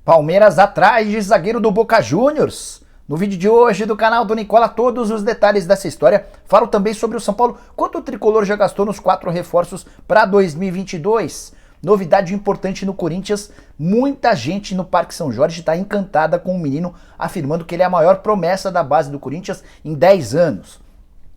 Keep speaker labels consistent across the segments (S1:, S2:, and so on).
S1: Palmeiras atrás de zagueiro do Boca Juniors. No vídeo de hoje do canal do Nicola, todos os detalhes dessa história. Falo também sobre o São Paulo, quanto o tricolor já gastou nos 4 reforços para 2022. Novidade importante no Corinthians, muita gente no Parque São Jorge está encantada com o menino, afirmando que ele é a maior promessa da base do Corinthians em 10 anos.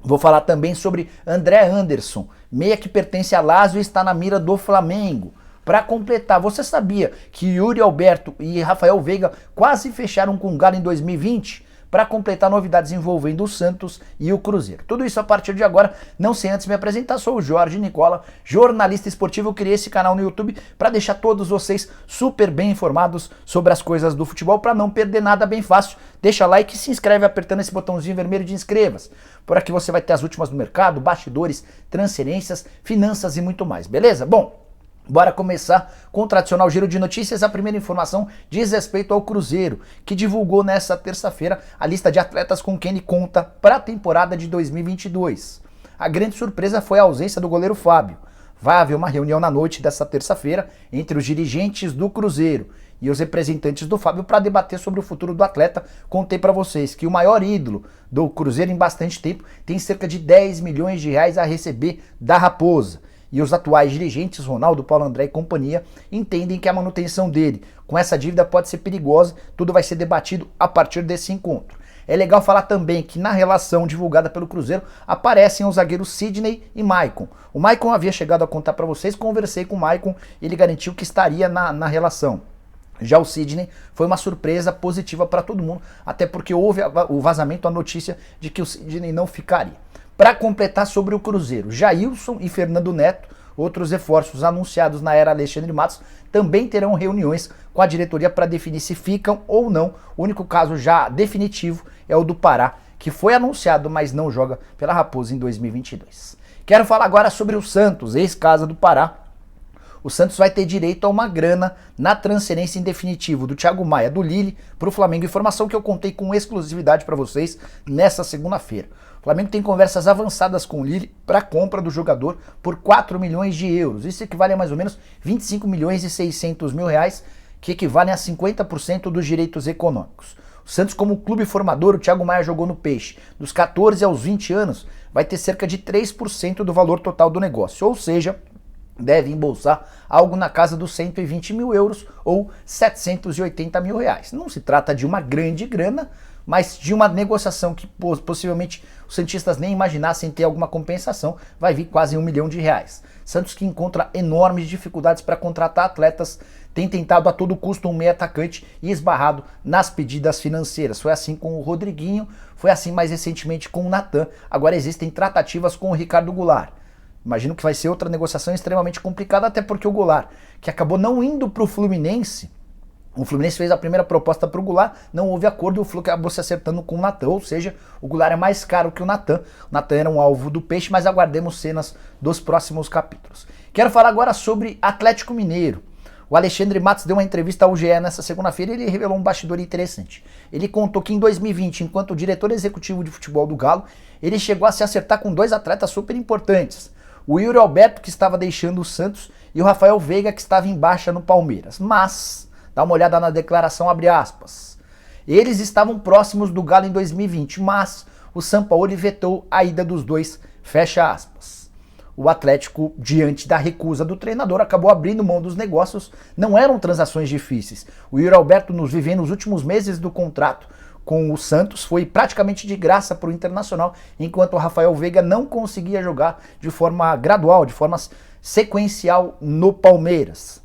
S1: Vou falar também sobre André Anderson, meia que pertence a Lazio e está na mira do Flamengo. Para completar, você sabia que Yuri Alberto e Rafael Veiga quase fecharam com o Galo em 2020? Para completar, novidades envolvendo o Santos e o Cruzeiro. Tudo isso a partir de agora, não sem antes me apresentar, sou o Jorge Nicola, jornalista esportivo. Eu criei esse canal no YouTube para deixar todos vocês super bem informados sobre as coisas do futebol, para não perder nada. Bem fácil, deixa like e se inscreve apertando esse botãozinho vermelho de inscreva-se. Por aqui você vai ter as últimas do mercado, bastidores, transferências, finanças e muito mais, beleza? Bom, bora começar com o tradicional giro de notícias. A primeira informação diz respeito ao Cruzeiro, que divulgou nesta terça-feira a lista de atletas com quem ele conta para a temporada de 2022. A grande surpresa foi a ausência do goleiro Fábio. Vai haver uma reunião na noite desta terça-feira entre os dirigentes do Cruzeiro e os representantes do Fábio para debater sobre o futuro do atleta. Contei para vocês que o maior ídolo do Cruzeiro em bastante tempo tem cerca de 10 milhões de reais a receber da Raposa. E os atuais dirigentes, Ronaldo, Paulo André e companhia, entendem que a manutenção dele com essa dívida pode ser perigosa. Tudo vai ser debatido a partir desse encontro. É legal falar também que na relação divulgada pelo Cruzeiro aparecem os zagueiros Sidney e Maicon. O Maicon havia chegado a contar para vocês, conversei com o Maicon, ele garantiu que estaria na relação. Já o Sidney foi uma surpresa positiva para todo mundo, até porque houve o vazamento, a notícia de que o Sidney não ficaria. Para completar sobre o Cruzeiro, Jailson e Fernando Neto, outros reforços anunciados na era Alexandre Matos, também terão reuniões com a diretoria para definir se ficam ou não. O único caso já definitivo é o do Pará, que foi anunciado, mas não joga pela Raposa em 2022. Quero falar agora sobre o Santos, ex-Casa do Pará. O Santos vai ter direito a uma grana na transferência em definitivo do Thiago Maia, do Lille, para o Flamengo. Informação que eu contei com exclusividade para vocês nessa segunda-feira. O Flamengo tem conversas avançadas com o Lille para a compra do jogador por 4 milhões de euros. Isso equivale a mais ou menos 25 milhões e 600 mil reais, que equivalem a 50% dos direitos econômicos. O Santos, como clube formador, o Thiago Maia jogou no Peixe. Dos 14 aos 20 anos, vai ter cerca de 3% do valor total do negócio, ou seja, deve embolsar algo na casa dos 120 mil euros ou 780 mil reais. Não se trata de uma grande grana, mas de uma negociação que possivelmente os santistas nem imaginassem ter alguma compensação. Vai vir quase 1 milhão de reais. Santos, que encontra enormes dificuldades para contratar atletas, tem tentado a todo custo um meio atacante e esbarrado nas pedidas financeiras. Foi assim com o Rodriguinho, foi assim mais recentemente com o Natan. Agora existem tratativas com o Ricardo Goulart. Imagino que vai ser outra negociação extremamente complicada, até porque o Goulart, que acabou não indo para o Fluminense, o Fluminense fez a primeira proposta para o Goulart, não houve acordo e o Flu acabou se acertando com o Natan, ou seja, o Goulart é mais caro que o Natan. O Natan era um alvo do Peixe, mas aguardemos cenas dos próximos capítulos. Quero falar agora sobre Atlético Mineiro. O Alexandre Matos deu uma entrevista ao GE nessa segunda-feira e ele revelou um bastidor interessante. Ele contou que em 2020, enquanto diretor executivo de futebol do Galo, ele chegou a se acertar com 2 atletas super importantes. O Yuri Alberto, que estava deixando o Santos, e o Rafael Veiga, que estava em baixa no Palmeiras. Mas, dá uma olhada na declaração, abre aspas. Eles estavam próximos do Galo em 2020, mas o Sampaoli vetou a ida dos dois, fecha aspas. O Atlético, diante da recusa do treinador, acabou abrindo mão dos negócios. Não eram transações vifíceis. O Yuri Alberto, vivendo os últimos meses do contrato com o Santos, foi praticamente de graça para o Internacional, enquanto o Rafael Veiga não conseguia jogar de forma gradual, de forma sequencial no Palmeiras.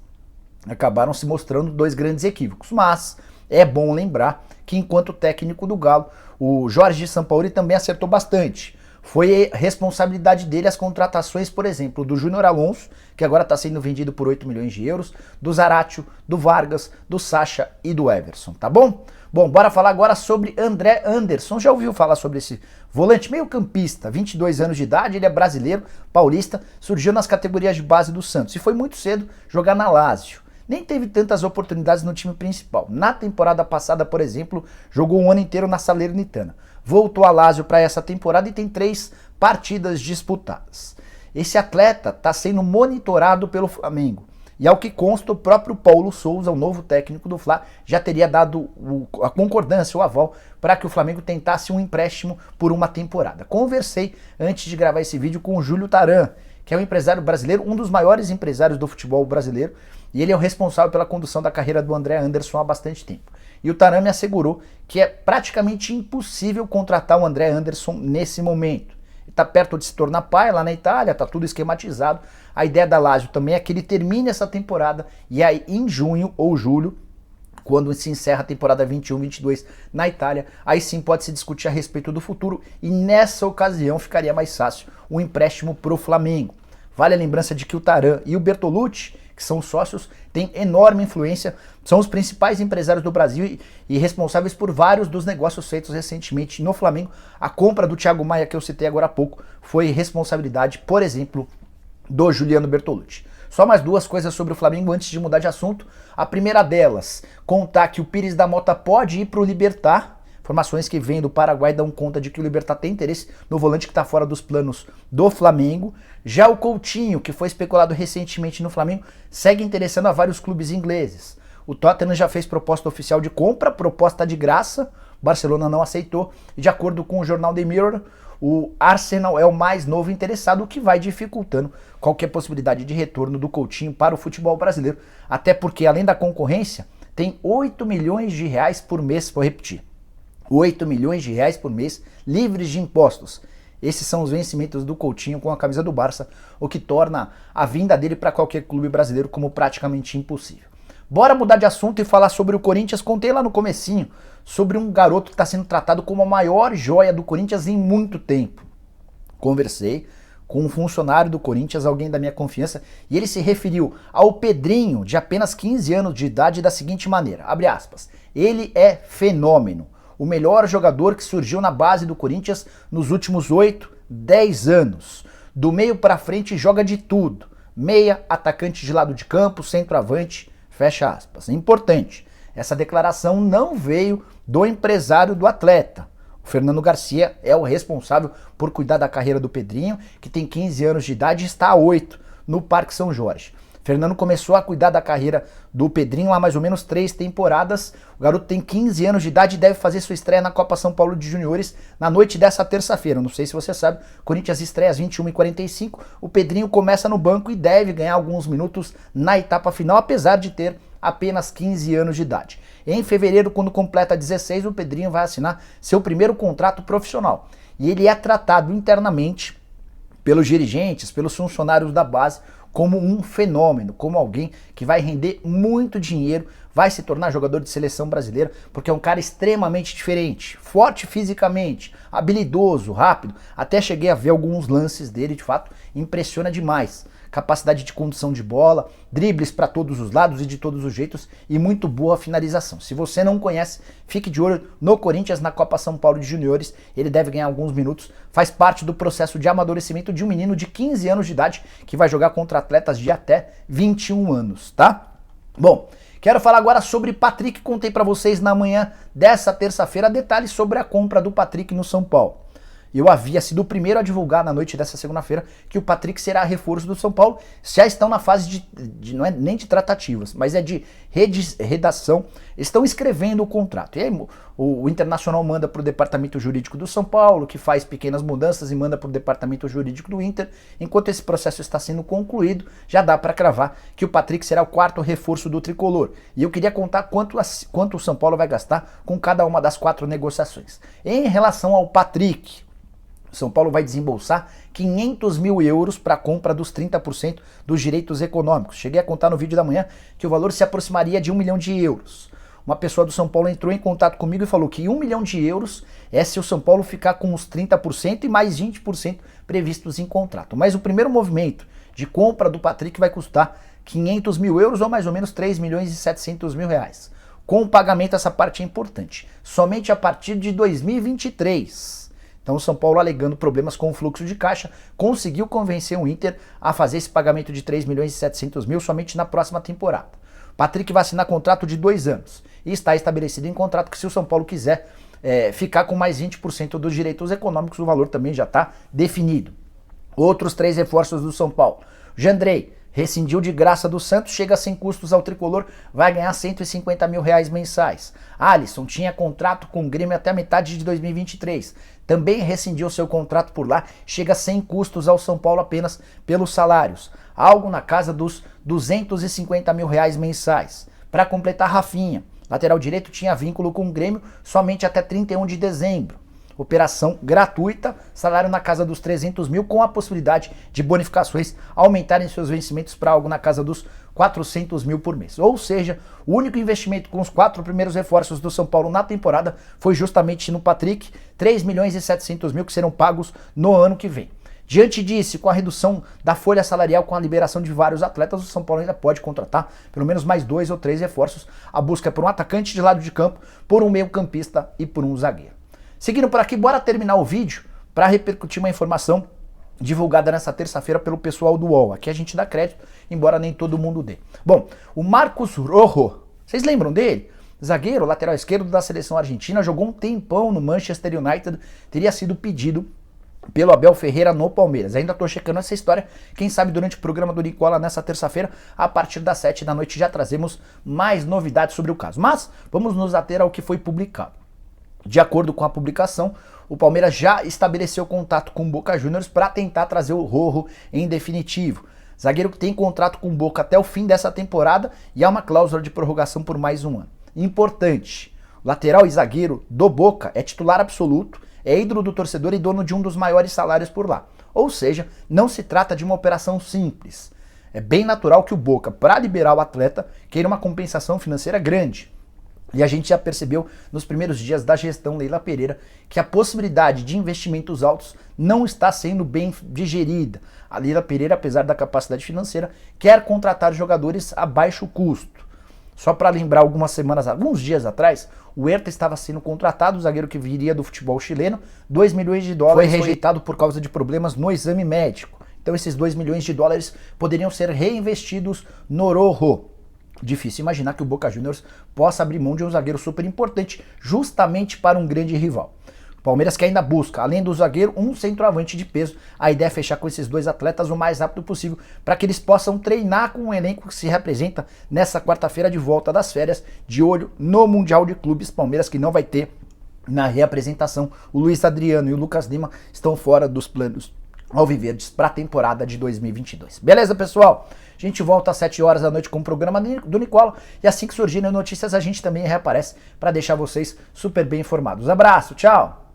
S1: Acabaram se mostrando 2 grandes equívocos, mas é bom lembrar que enquanto técnico do Galo, o Jorge Sampaoli também acertou bastante. Foi responsabilidade dele as contratações, por exemplo, do Júnior Alonso, que agora está sendo vendido por 8 milhões de euros, do Zaratio, do Vargas, do Sacha e do Everson, tá bom? Bom, bora falar agora sobre André Anderson. Já ouviu falar sobre esse volante meio campista, 22 anos de idade, ele é brasileiro, paulista, surgiu nas categorias de base do Santos e foi muito cedo jogar na Lazio. Nem teve tantas oportunidades no time principal. Na temporada passada, por exemplo, jogou um ano inteiro na Salernitana. Voltou a Lazio para essa temporada e tem 3 partidas disputadas. Esse atleta está sendo monitorado pelo Flamengo. E ao que consta, o próprio Paulo Souza, o novo técnico do Fla, já teria dado a concordância, o aval, para que o Flamengo tentasse um empréstimo por uma temporada. Conversei antes de gravar esse vídeo com o Júlio Taran, que é um empresário brasileiro, um dos maiores empresários do futebol brasileiro, e ele é o responsável pela condução da carreira do André Anderson há bastante tempo. E o Taran me assegurou que é praticamente impossível contratar o André Anderson nesse momento. Está perto de se tornar pai lá na Itália, está tudo esquematizado. A ideia da Lazio também é que ele termine essa temporada e aí em junho ou julho, quando se encerra a temporada 21-22 na Itália, aí sim pode se discutir a respeito do futuro e nessa ocasião ficaria mais fácil o empréstimo para o Flamengo. Vale a lembrança de que o Taran e o Bertolucci, que são sócios, têm enorme influência, são os principais empresários do Brasil e responsáveis por vários dos negócios feitos recentemente no Flamengo. A compra do Thiago Maia, que eu citei agora há pouco, foi responsabilidade, por exemplo, do Juliano Bertolucci. Só mais duas coisas sobre o Flamengo antes de mudar de assunto. A primeira delas, contar que o Pires da Mota pode ir para o Libertad. Informações que vêm do Paraguai dão conta de que o Libertad tem interesse no volante que está fora dos planos do Flamengo. Já o Coutinho, que foi especulado recentemente no Flamengo, segue interessando a vários clubes ingleses. O Tottenham já fez proposta oficial de compra, proposta de graça, o Barcelona não aceitou. E de acordo com o jornal The Mirror, o Arsenal é o mais novo interessado, o que vai dificultando qualquer possibilidade de retorno do Coutinho para o futebol brasileiro. Até porque, além da concorrência, tem 8 milhões de reais por mês, vou repetir. 8 milhões de reais por mês livres de impostos. Esses são os vencimentos do Coutinho com a camisa do Barça, o que torna a vinda dele para qualquer clube brasileiro como praticamente impossível. Bora mudar de assunto e falar sobre o Corinthians. Contei lá no comecinho sobre um garoto que está sendo tratado como a maior joia do Corinthians em muito tempo. Conversei com um funcionário do Corinthians, alguém da minha confiança, e ele se referiu ao Pedrinho, de apenas 15 anos de idade, da seguinte maneira, abre aspas, ele é fenômeno. O melhor jogador que surgiu na base do Corinthians nos últimos 8, 10 anos. Do meio para frente joga de tudo. Meia, atacante de lado de campo, centroavante, fecha aspas. Importante, essa declaração não veio do empresário do atleta. O Fernando Garcia é o responsável por cuidar da carreira do Pedrinho, que tem 15 anos de idade e está há 8 no Parque São Jorge. Fernando começou a cuidar da carreira do Pedrinho há mais ou menos 3 temporadas. O garoto tem 15 anos de idade e deve fazer sua estreia na Copa São Paulo de Juniores na noite dessa terça-feira. Não sei se você sabe, Corinthians estreia às 21h45. O Pedrinho começa no banco e deve ganhar alguns minutos na etapa final, apesar de ter apenas 15 anos de idade. Em fevereiro, quando completa 16, o Pedrinho vai assinar seu primeiro contrato profissional. E ele é tratado internamente pelos dirigentes, pelos funcionários da base, como um fenômeno, como alguém que vai render muito dinheiro, vai se tornar jogador de seleção brasileira, porque é um cara extremamente diferente, forte fisicamente, habilidoso, rápido, até cheguei a ver alguns lances dele, de fato, impressiona demais. Capacidade de condução de bola, dribles para todos os lados e de todos os jeitos e muito boa finalização. Se você não conhece, fique de olho no Corinthians na Copa São Paulo de Juniores, ele deve ganhar alguns minutos, faz parte do processo de amadurecimento de um menino de 15 anos de idade que vai jogar contra atletas de até 21 anos, tá? Bom, quero falar agora sobre Patrick, contei para vocês na manhã dessa terça-feira detalhes sobre a compra do Patrick no São Paulo. Eu havia sido o primeiro a divulgar na noite dessa segunda-feira que o Patrick será reforço do São Paulo. Já estão na fase de não é nem de tratativas, mas é de redação. Estão escrevendo o contrato. E aí o Internacional manda para o departamento jurídico do São Paulo, que faz pequenas mudanças e manda para o departamento jurídico do Inter. Enquanto esse processo está sendo concluído, já dá para cravar que o Patrick será o 4º reforço do tricolor. E eu queria contar quanto o São Paulo vai gastar com cada uma das 4 negociações. Em relação ao Patrick, São Paulo vai desembolsar 500 mil euros para a compra dos 30% dos direitos econômicos. Cheguei a contar no vídeo da manhã que o valor se aproximaria de 1 milhão de euros. Uma pessoa do São Paulo entrou em contato comigo e falou que 1 milhão de euros é se o São Paulo ficar com os 30% e mais 20% previstos em contrato. Mas o primeiro movimento de compra do Patrick vai custar 500 mil euros ou mais ou menos 3 milhões e 700 mil reais. Com o pagamento, essa parte é importante. Somente a partir de 2023. Então o São Paulo, alegando problemas com o fluxo de caixa, conseguiu convencer o Inter a fazer esse pagamento de 3 milhões e 700 mil somente na próxima temporada. Patrick vai assinar contrato de 2 anos e está estabelecido em contrato que se o São Paulo quiser ficar com mais 20% dos direitos econômicos, o valor também já está definido. Outros 3 reforços do São Paulo. Jandrei, rescindiu de graça do Santos, chega sem custos ao tricolor, vai ganhar R$150 mil mensais. Alisson tinha contrato com o Grêmio até a metade de 2023, também rescindiu seu contrato por lá, chega sem custos ao São Paulo apenas pelos salários, algo na casa dos R$250 mil mensais. Para completar, Rafinha, lateral direito, tinha vínculo com o Grêmio somente até 31 de dezembro. Operação gratuita, salário na casa dos 300 mil, com a possibilidade de bonificações aumentarem seus vencimentos para algo na casa dos 400 mil por mês. Ou seja, o único investimento com os 4 primeiros reforços do São Paulo na temporada foi justamente no Patrick, 3 milhões e 700 mil que serão pagos no ano que vem. Diante disso, com a redução da folha salarial, com a liberação de vários atletas, o São Paulo ainda pode contratar pelo menos mais 2 ou 3 reforços. A busca é por um atacante de lado de campo, por um meio-campista e por um zagueiro. Seguindo por aqui, bora terminar o vídeo para repercutir uma informação divulgada nessa terça-feira pelo pessoal do UOL. Aqui a gente dá crédito, embora nem todo mundo dê. Bom, o Marcos Rojo, vocês lembram dele? Zagueiro, lateral esquerdo da seleção argentina, jogou um tempão no Manchester United, teria sido pedido pelo Abel Ferreira no Palmeiras. Ainda tô checando essa história, quem sabe durante o programa do Nicola nessa terça-feira, a partir das 7 da noite já trazemos mais novidades sobre o caso. Mas vamos nos ater ao que foi publicado. De acordo com a publicação, o Palmeiras já estabeleceu contato com o Boca Juniors para tentar trazer o Rojo em definitivo. Zagueiro que tem contrato com o Boca até o fim dessa temporada e há uma cláusula de prorrogação por mais um ano. Importante, lateral e zagueiro do Boca é titular absoluto, é ídolo do torcedor e dono de um dos maiores salários por lá. Ou seja, não se trata de uma operação simples. É bem natural que o Boca, para liberar o atleta, queira uma compensação financeira grande. E a gente já percebeu nos primeiros dias da gestão Leila Pereira que a possibilidade de investimentos altos não está sendo bem digerida. A Leila Pereira, apesar da capacidade financeira, quer contratar jogadores a baixo custo. Só para lembrar, alguns dias atrás, o Huerta estava sendo contratado, o zagueiro que viria do futebol chileno, $2 milhões foi rejeitado por causa de problemas no exame médico. Então esses $2 milhões poderiam ser reinvestidos no Rojo. Difícil imaginar que o Boca Juniors possa abrir mão de um zagueiro super importante justamente para um grande rival. O Palmeiras que ainda busca, além do zagueiro, um centroavante de peso. A ideia é fechar com esses 2 atletas o mais rápido possível para que eles possam treinar com o elenco que se representa nessa quarta-feira de volta das férias, de olho no Mundial de Clubes. Palmeiras que não vai ter na reapresentação. O Luiz Adriano e o Lucas Lima estão fora dos planos alviverdes para a temporada de 2022. Beleza, pessoal? A gente volta às 7 horas da noite com o programa do Nicola e assim que surgirem notícias a gente também reaparece para deixar vocês super bem informados. Abraço, tchau!